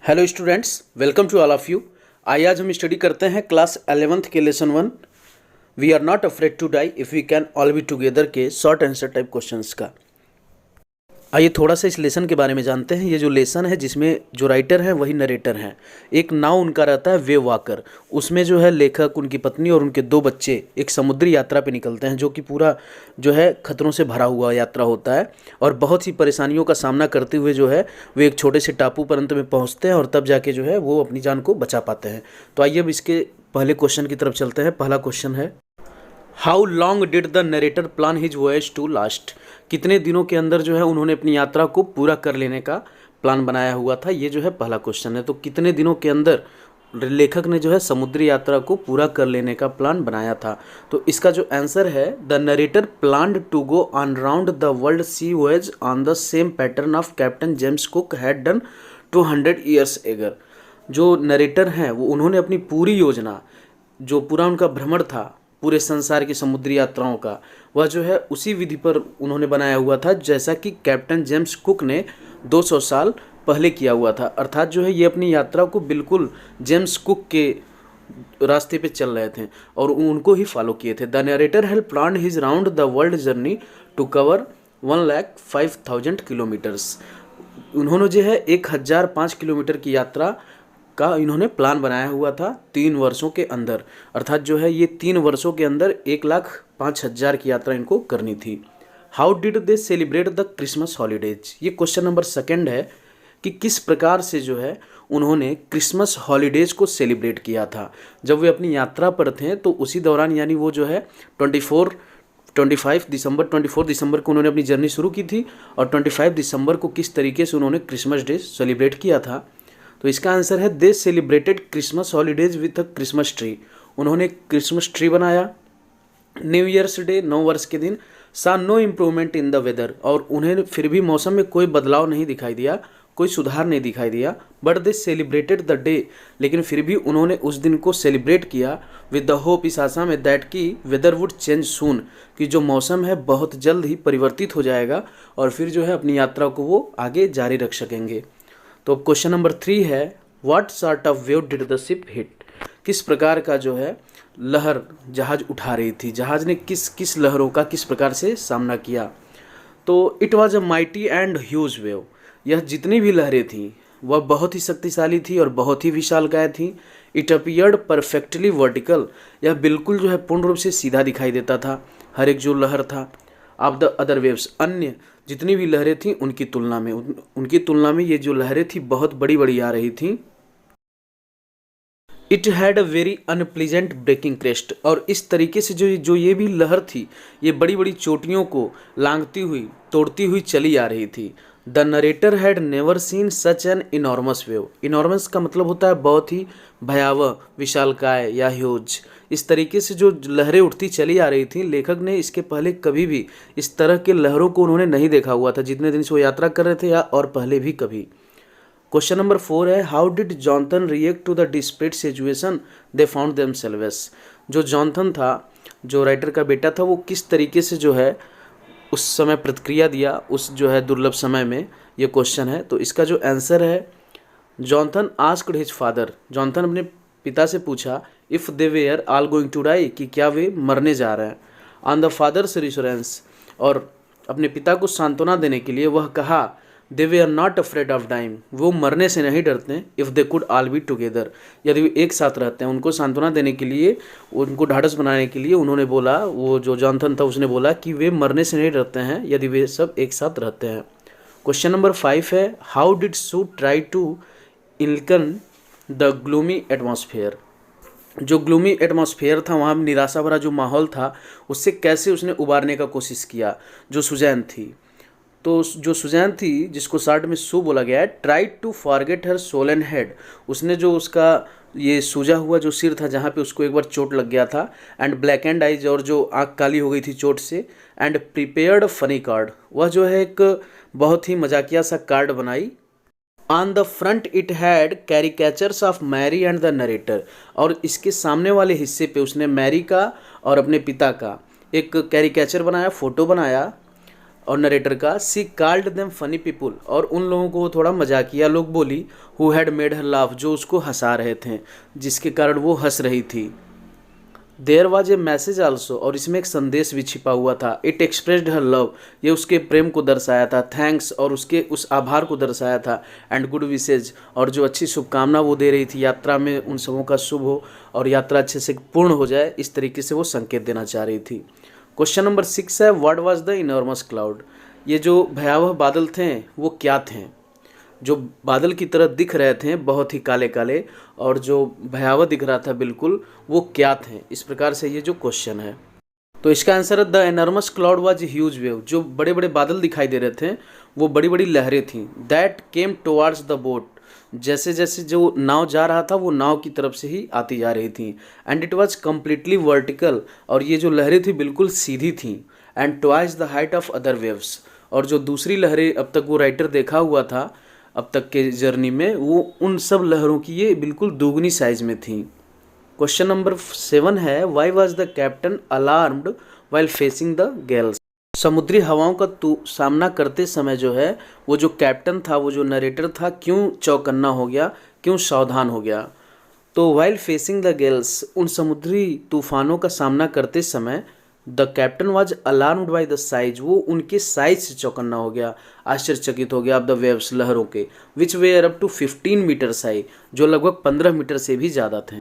Hello students, welcome to all of you. आइए आज हम स्टडी करते हैं क्लास 11th के lesson 1 we are not afraid to die if we can all be together के short answer type questions का। आइए थोड़ा सा इस लेसन के बारे में जानते हैं। ये जो लेसन है जिसमें जो राइटर हैं वही नरेटर हैं। एक नाव उनका रहता है वे वाकर। उसमें जो है लेखक, उनकी पत्नी और उनके 2 बच्चे एक समुद्री यात्रा पे निकलते हैं जो कि पूरा जो है खतरों से भरा हुआ यात्रा होता है और बहुत सी परेशानियों का सामना करते हुए जो है वे एक छोटे से टापू पर अंत में पहुँचते हैं और तब जाके जो है वो अपनी जान को बचा पाते हैं। तो आइए अब इसके पहले क्वेश्चन की तरफ चलते हैं। पहला क्वेश्चन है, how long did the narrator plan his voyage to last. कितने दिनों के अंदर जो है उन्होंने अपनी यात्रा को पूरा कर लेने का प्लान बनाया हुआ था। ये जो है पहला क्वेश्चन है। तो कितने दिनों के अंदर लेखक ने जो है समुद्री यात्रा को पूरा कर लेने का प्लान बनाया था। तो इसका जो आंसर है, the narrator planned to go on round the world sea voyage on the same pattern of Captain James Cook had done 200 years ago. जो नरेटर हैं वो उन्होंने अपनी पूरी योजना, जो पूरा उनका भ्रमण था पूरे संसार की समुद्री यात्राओं का, वह जो है उसी विधि पर उन्होंने बनाया हुआ था जैसा कि कैप्टन जेम्स कुक ने 200 साल पहले किया हुआ था। अर्थात जो है ये अपनी यात्रा को बिल्कुल जेम्स कुक के रास्ते पे चल रहे थे और उनको ही फॉलो किए थे। The narrator had planned his round the world journey to cover 1,05,000 kilometres. उन्होंने जो है 1005 किलोमीटर की यात्रा का इन्होंने प्लान बनाया हुआ था 3 वर्षों के अंदर। अर्थात जो है ये 3 वर्षों के अंदर 1,05,000 की यात्रा इनको करनी थी। How did they celebrate the Christmas holidays. ये क्वेश्चन नंबर 2 है कि किस प्रकार से जो है उन्होंने क्रिसमस हॉलीडेज को सेलिब्रेट किया था। जब वे अपनी यात्रा पर थे तो उसी दौरान, यानी वो जो है 24 दिसंबर को उन्होंने अपनी जर्नी शुरू की थी और 25 दिसंबर को किस तरीके से उन्होंने क्रिसमस डे सेलिब्रेट किया था। तो इसका आंसर है, they celebrated Christmas holidays with a Christmas tree. उन्होंने क्रिसमस ट्री बनाया। न्यू ईयर्स डे, नव वर्ष के दिन, saw no improvement in the weather, और उन्हें फिर भी मौसम में कोई बदलाव नहीं दिखाई दिया, कोई सुधार नहीं दिखाई दिया। But they celebrated the day, लेकिन फिर भी उन्होंने उस दिन को सेलिब्रेट किया विद द होप, इस आशा में, दैट की वेदर वुड चेंज सून, कि जो मौसम है बहुत जल्द ही परिवर्तित हो जाएगा और फिर जो है अपनी यात्रा को वो आगे जारी रख सकेंगे। तो क्वेश्चन नंबर 3 है, what sort of wave did the ship hit. किस प्रकार का जो है लहर जहाज उठा रही थी, जहाज ने किस किस लहरों का किस प्रकार से सामना किया। तो it was a mighty and huge wave. यह जितनी भी लहरें थीं वह बहुत ही शक्तिशाली थी और बहुत ही विशालकाय थी। It appeared perfectly vertical. यह बिल्कुल जो है पूर्ण रूप से सीधा दिखाई देता था हर एक जो लहर था। ऑफ द अदर वेव्स, अन्य जितनी भी लहरें थीं उनकी तुलना में ये जो लहरें थी बहुत बड़ी बड़ी आ रही थी। It had a very unpleasant breaking crest, और इस तरीके से जो ये भी लहर थी ये बड़ी बड़ी चोटियों को लांघती हुई, तोड़ती हुई चली आ रही थी। The narrator had never seen such an enormous wave. Enormous का मतलब होता है बहुत ही भयावह, विशालकाय या ह्यूज। इस तरीके से जो लहरें उठती चली आ रही थी, लेखक ने इसके पहले कभी भी इस तरह के लहरों को उन्होंने नहीं देखा हुआ था जितने दिन से वो यात्रा कर रहे थे, या और पहले भी कभी। क्वेश्चन नंबर 4 है, how did Jonathan react to the desperate situation they found themselves. जो जॉनथन था, जो राइटर का बेटा था, वो किस तरीके से जो है उस समय प्रतिक्रिया दिया, उस जो है दुर्लभ समय में, ये क्वेश्चन है। तो इसका जो आंसर है, Jonathan asked his father. Jonathan अपने पिता से पूछा, if they were all going to die, कि क्या वे मरने जा रहे हैं। ऑन द फादर्स रिश्योरेंस, और अपने पिता को सांत्वना देने के लिए वह कहा, दे वे are not afraid of dying, वो मरने से नहीं डरते हैं। If they could all be together, यदि वे एक साथ रहते हैं। उनको सांत्वना देने के लिए, उनको ढाढ़स बनाने के लिए उन्होंने बोला, वो जो जॉनथन था उसने बोला कि वे मरने से नहीं डरते हैं यदि वे सब एक साथ रहते हैं। क्वेश्चन नंबर 5 है, how did Sue try to lighten the gloomy atmosphere. जो ग्लूमी एटमॉस्फेयर था, वहाँ निराशा भरा जो माहौल था, उससे कैसे उसने उबारने का कोशिश किया। जो सुजैन थी, तो जो सुजैन थी जिसको शॉर्ट में सू बोला गया है, try to forget her soul and head. उसने जो उसका ये सूजा हुआ जो सिर था जहाँ पे उसको एक बार चोट लग गया था, एंड ब्लैक एंड आइज, और जो आँख काली हो गई थी चोट से, एंड प्रिपेयर्ड फनी कार्ड। वह जो है एक बहुत ही मजाकिया सा कार्ड बनाई। On the front it had caricatures of Mary and the narrator, और इसके सामने वाले हिस्से पे उसने मैरी का और अपने पिता का एक कैरिकेचर बनाया, फोटो बनाया। और नरेटर का she called them funny people, और उन लोगों को वो थोड़ा मजाकिया लोग बोली, who had made her laugh, जो उसको हंसा रहे थे, जिसके कारण वो हंस रही थी। There was a message also, और इसमें एक संदेश भी छिपा हुआ था। इट एक्सप्रेस्ड हर लव, ये उसके प्रेम को दर्शाया था। थैंक्स, और उसके उस आभार को दर्शाया था। एंड गुड विशेज, और जो अच्छी शुभकामना वो दे रही थी यात्रा में उन सबों का शुभ हो और यात्रा अच्छे से पूर्ण हो जाए, इस तरीके से वो संकेत देना चाह रही थी। क्वेश्चन नंबर 6 है, what was the enormous cloud, ये जो भयावह बादल थे वो क्या थे? जो बादल की तरह दिख रहे थे बहुत ही काले काले और जो भयावह दिख रहा था बिल्कुल, वो क्या थे? इस प्रकार से ये जो क्वेश्चन है, तो इसका आंसर है the enormous cloud was huge wave, जो बड़े बड़े बादल दिखाई दे रहे थे वो बड़ी बड़ी लहरें थीं। That came towards the boat, जैसे जैसे जो नाव जा रहा था वो नाव की तरफ से ही आती जा रही थी। And it was completely vertical, और ये जो लहरें थी बिल्कुल सीधी थीं। And twice the height of other waves, और जो दूसरी लहरें अब तक वो राइटर देखा हुआ था अब तक के जर्नी में, वो उन सब लहरों की ये बिल्कुल दोगुनी साइज में थी। क्वेश्चन नंबर 7 है, why was the captain alarmed while facing the gales, समुद्री हवाओं का सामना करते समय जो है वो जो कैप्टन था, वो जो नरेटर था, क्यों चौकन्ना हो गया, क्यों सावधान हो गया? तो वाइल फेसिंग द गैल्स, उन समुद्री तूफानों का सामना करते समय the captain was alarmed by the size, वो उनके साइज से चौकन्ना हो गया, आश्चर्यचकित हो गया ऑफ द वेव्स, लहरों के, which were up to 15 metre high, जो लगभग 15 मीटर से भी ज़्यादा थे।